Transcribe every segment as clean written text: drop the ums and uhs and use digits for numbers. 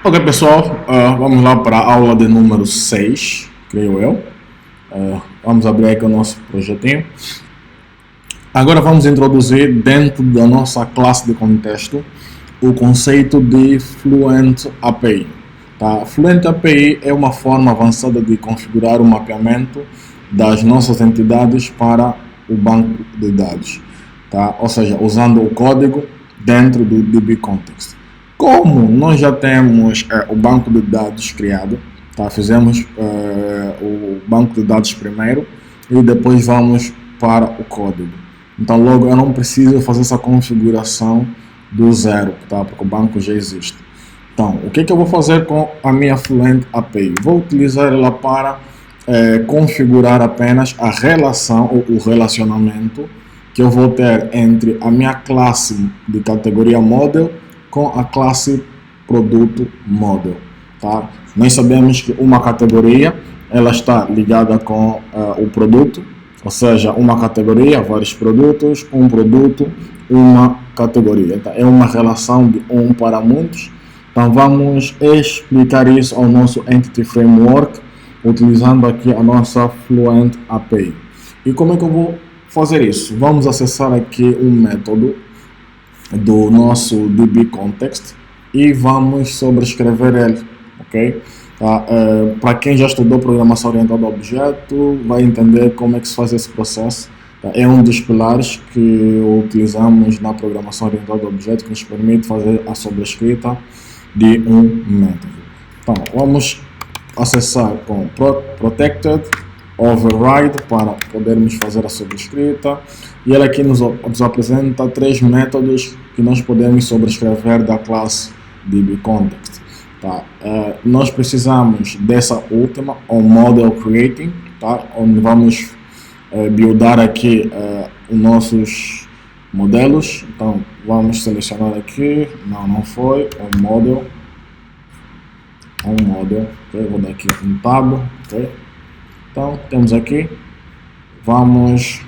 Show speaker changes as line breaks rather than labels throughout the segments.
Ok, pessoal, vamos lá para a aula de número 6, creio eu. Vamos abrir aqui o nosso projetinho. Agora vamos introduzir dentro da nossa classe de contexto o conceito de Fluent API. Tá? Fluent API é uma forma avançada de configurar o mapeamento das nossas entidades para o banco de dados. Tá? Ou seja, usando o código dentro do DB Context. Como nós já temos o banco de dados criado, tá? Fizemos o banco de dados primeiro e depois vamos para o código. Então logo eu não preciso fazer essa configuração do zero, tá? Porque o banco já existe. Então o que eu vou fazer com a minha Fluent API? Vou utilizar ela para configurar apenas a relação ou o relacionamento que eu vou ter entre a minha classe de categoria model com a classe produto model, tá? Nós sabemos que uma categoria ela está ligada com o produto, ou seja, uma categoria, vários produtos, um produto, uma categoria. Tá? É uma relação de um para muitos. Então vamos explicar isso ao nosso Entity Framework, utilizando aqui a nossa Fluent API. E como é que eu vou fazer isso? Vamos acessar aqui um método do nosso DB Context e vamos sobrescrever ele, ok? Tá? Para quem já estudou programação orientada a objeto, vai entender como é que se faz esse processo. Tá? É um dos pilares que utilizamos na programação orientada a objeto, que nos permite fazer a sobrescrita de um método. Então, vamos acessar com Protected Override para podermos fazer a sobrescrita, e ele aqui nos apresenta três métodos que nós podemos sobrescrever da classe DBContext. Tá? Nós precisamos dessa última, o Model Creating, tá? Onde vamos buildar aqui os nossos modelos. Então vamos selecionar aqui, não foi, o model, okay? Vou dar aqui um tab, ok? Então, temos aqui, vamos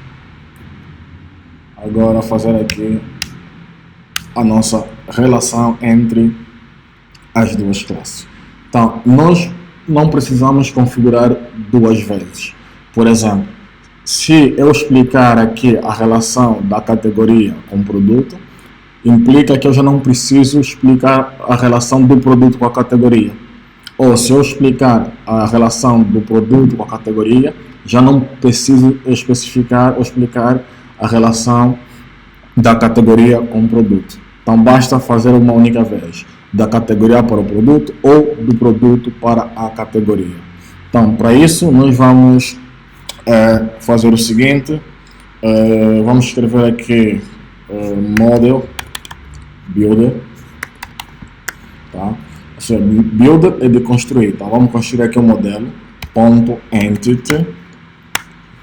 agora fazer aqui a nossa relação entre as duas classes. Então, nós não precisamos configurar duas vezes. Por exemplo, se eu explicar aqui a relação da categoria com o produto, implica que eu já não preciso explicar a relação do produto com a categoria. Ou se eu explicar a relação do produto com a categoria, já não preciso especificar ou explicar a relação da categoria com o produto. Então basta fazer uma única vez, da categoria para o produto ou do produto para a categoria. Então para isso nós vamos fazer o seguinte, vamos escrever aqui model builder, tá? Builder é de construir, então vamos construir aqui o modelo .entity,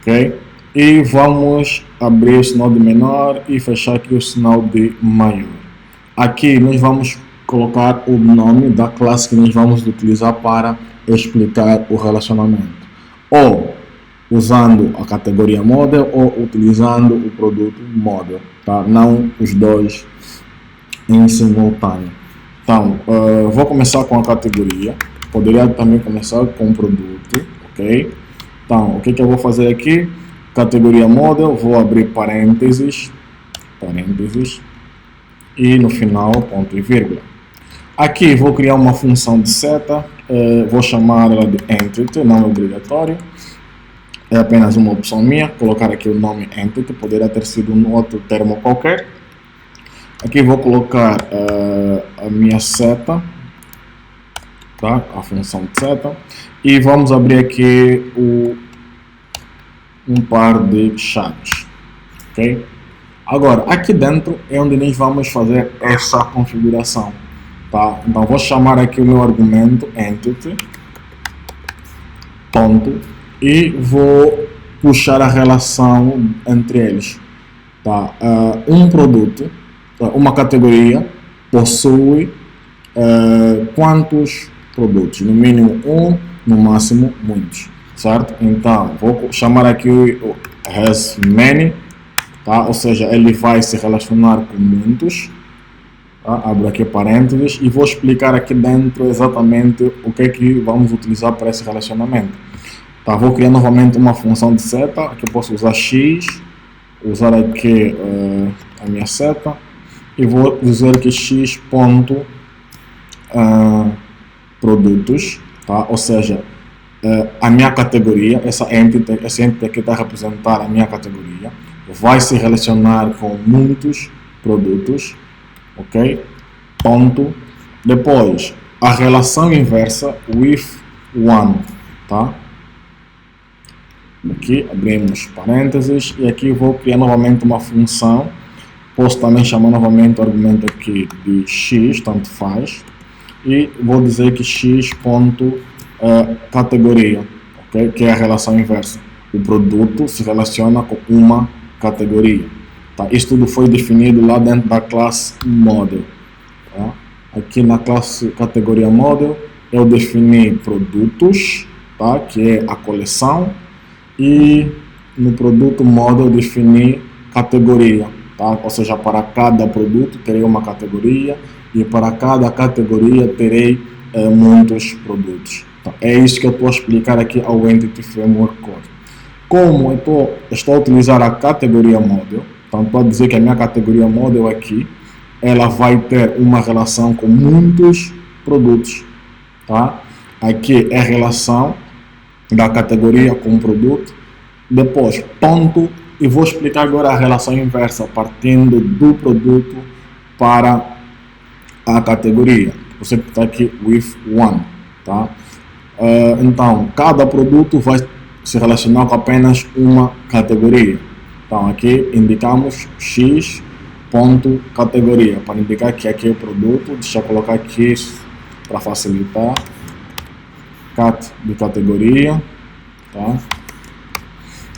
ok? E vamos abrir o sinal de menor e fechar aqui o sinal de maior. Aqui nós vamos colocar o nome da classe que nós vamos utilizar para explicar o relacionamento, ou usando a categoria model ou utilizando o produto model, tá? Não os dois em simultâneo. Então, vou começar com a categoria, poderia também começar com o produto, ok? Então, o que eu vou fazer aqui? Categoria model, vou abrir parênteses, e no final, ponto e vírgula. Aqui vou criar uma função de seta, vou chamar ela de entity, não é obrigatório, é apenas uma opção minha, colocar aqui o nome entity, poderia ter sido um outro termo qualquer. Aqui vou colocar a minha seta, tá? A função de seta, e vamos abrir aqui um par de chaves, ok? Agora, aqui dentro é onde nós vamos fazer essa configuração, tá? Então vou chamar aqui o meu argumento entity, ponto, e vou puxar a relação entre eles, tá? Um produto, uma categoria possui quantos produtos? No mínimo um, no máximo muitos, certo? Então vou chamar aqui o has many, tá? Ou seja, ele vai se relacionar com muitos, Tá? Abro aqui parênteses e vou explicar aqui dentro exatamente o que é que vamos utilizar para esse relacionamento. Tá? Vou criar novamente uma função de seta, aqui eu posso usar x, usar aqui a minha seta e vou dizer que x ponto produtos, tá? Ou seja, a minha categoria, essa entity aqui está a representar a minha categoria, vai se relacionar com muitos produtos, ok? Ponto. Depois, a relação inversa with one, tá? Aqui abrimos parênteses e aqui vou criar novamente uma função. Posso também chamar novamente o argumento aqui de x, tanto faz, e vou dizer que x ponto categoria, okay? Que é a relação inversa. O produto se relaciona com uma categoria. Tá? Isso tudo foi definido lá dentro da classe model. Tá? Aqui na classe categoria model eu defini produtos, tá? Que é a coleção, e no produto model eu defini categoria. Tá? Ou seja, para cada produto terei uma categoria e para cada categoria terei muitos produtos. Então, é isso que eu estou a explicar aqui ao Entity Framework Core. Como eu estou a utilizar a categoria model, então estou a dizer que a minha categoria model aqui, ela vai ter uma relação com muitos produtos. Tá? Aqui é a relação da categoria com o produto. Depois, ponto. E vou explicar agora a relação inversa, partindo do produto para a categoria. Você está aqui with one, tá? Então, cada produto vai se relacionar com apenas uma categoria. Então, aqui indicamos x ponto categoria, para indicar que aqui é o produto. Deixa eu colocar aqui para facilitar. Cat de categoria, tá?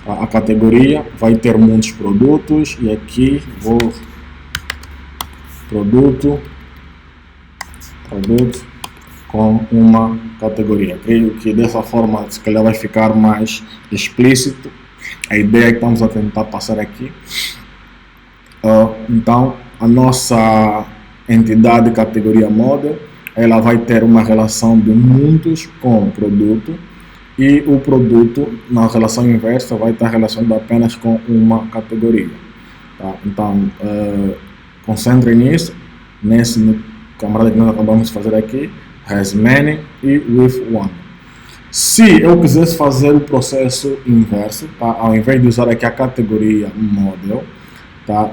A categoria vai ter muitos produtos e aqui vou produto com uma categoria. Creio que dessa forma se calhar vai ficar mais explícito a ideia que estamos a tentar passar aqui. Então a nossa entidade categoria model, ela vai ter uma relação de muitos com o produto. E o produto, na relação inversa, vai estar relacionado apenas com uma categoria. Tá? Então, concentrem nisso, nesse camarada que nós acabamos de fazer aqui, has many e with one. Se eu quisesse fazer o processo inverso, tá? Ao invés de usar aqui a categoria model, tá?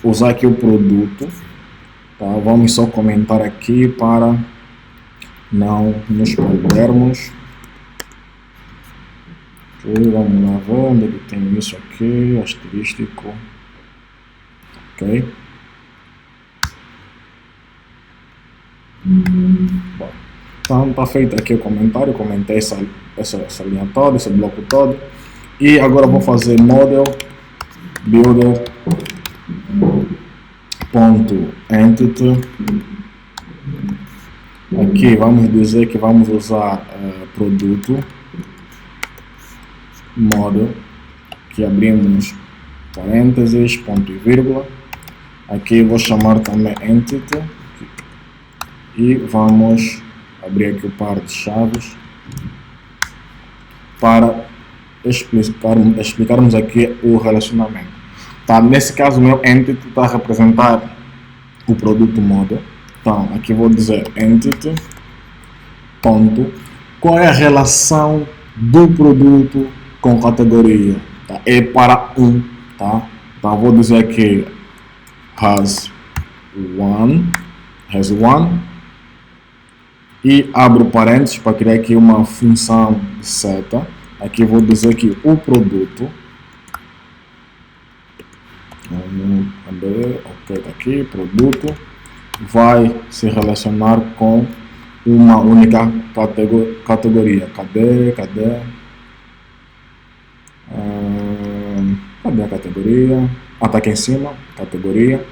Usar aqui o produto, tá? Vamos só comentar aqui para não nos perdermos. Vamos lá ver onde ele tem isso aqui, asterístico, ok. Bom, então está feito aqui o comentário, comentei essa linha toda, esse bloco todo, e agora vou fazer model builder ponto entity. Aqui vamos dizer que vamos usar produto model, que abrimos parênteses, ponto e vírgula. Aqui vou chamar também entity e vamos abrir aqui o par de chaves para explicarmos aqui o relacionamento. Tá? Nesse caso, o meu entity está a representar o produto model. Então, aqui vou dizer entity ponto, qual é a relação do produto com categoria, tá? É para um, tá? Então vou dizer aqui has one e abro parênteses para criar aqui uma função de seta. Aqui vou dizer que o produto, ok, tá aqui, produto vai se relacionar com uma única categoria. Cadê a categoria? Está aqui em cima, categoria,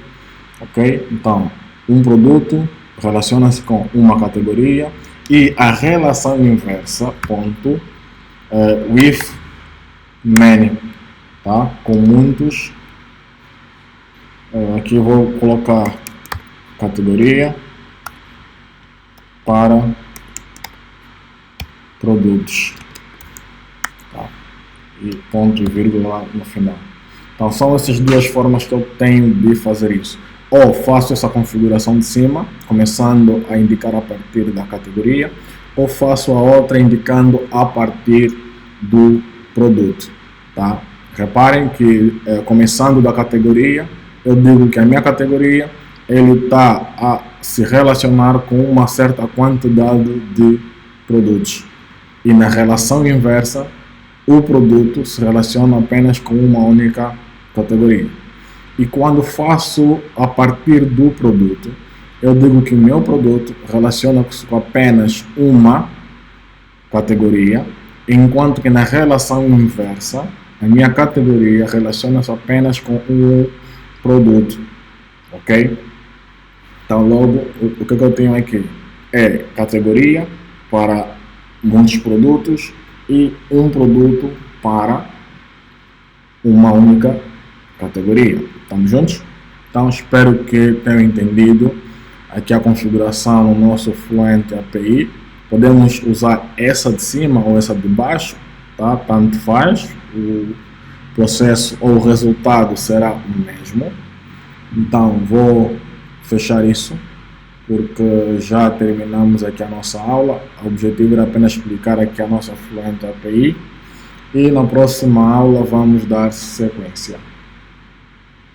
ok? Então, um produto relaciona-se com uma categoria e a relação inversa, ponto, with many, tá? Com muitos. Aqui eu vou colocar categoria para produtos, tá? E ponto e vírgula no final. Então são essas duas formas que eu tenho de fazer isso. Ou faço essa configuração de cima, começando a indicar a partir da categoria, ou faço a outra indicando a partir do produto, tá? Reparem que começando da categoria, eu digo que a minha categoria ele está a se relacionar com uma certa quantidade de produtos. E na relação inversa, o produto se relaciona apenas com uma única categoria. E quando faço a partir do produto, eu digo que o meu produto relaciona-se com apenas uma categoria, enquanto que na relação inversa, a minha categoria relaciona-se apenas com um produto, ok? Então logo, o que eu tenho aqui é categoria para muitos produtos e um produto para uma única categoria. Estamos juntos? Então espero que tenham entendido aqui a configuração no nosso Fluent API. Podemos usar essa de cima ou essa de baixo, tá? Tanto faz, o processo ou o resultado será o mesmo. Então vou fechar isso porque já terminamos aqui a nossa aula. O objetivo era apenas explicar aqui a nossa Fluent API e na próxima aula vamos dar sequência.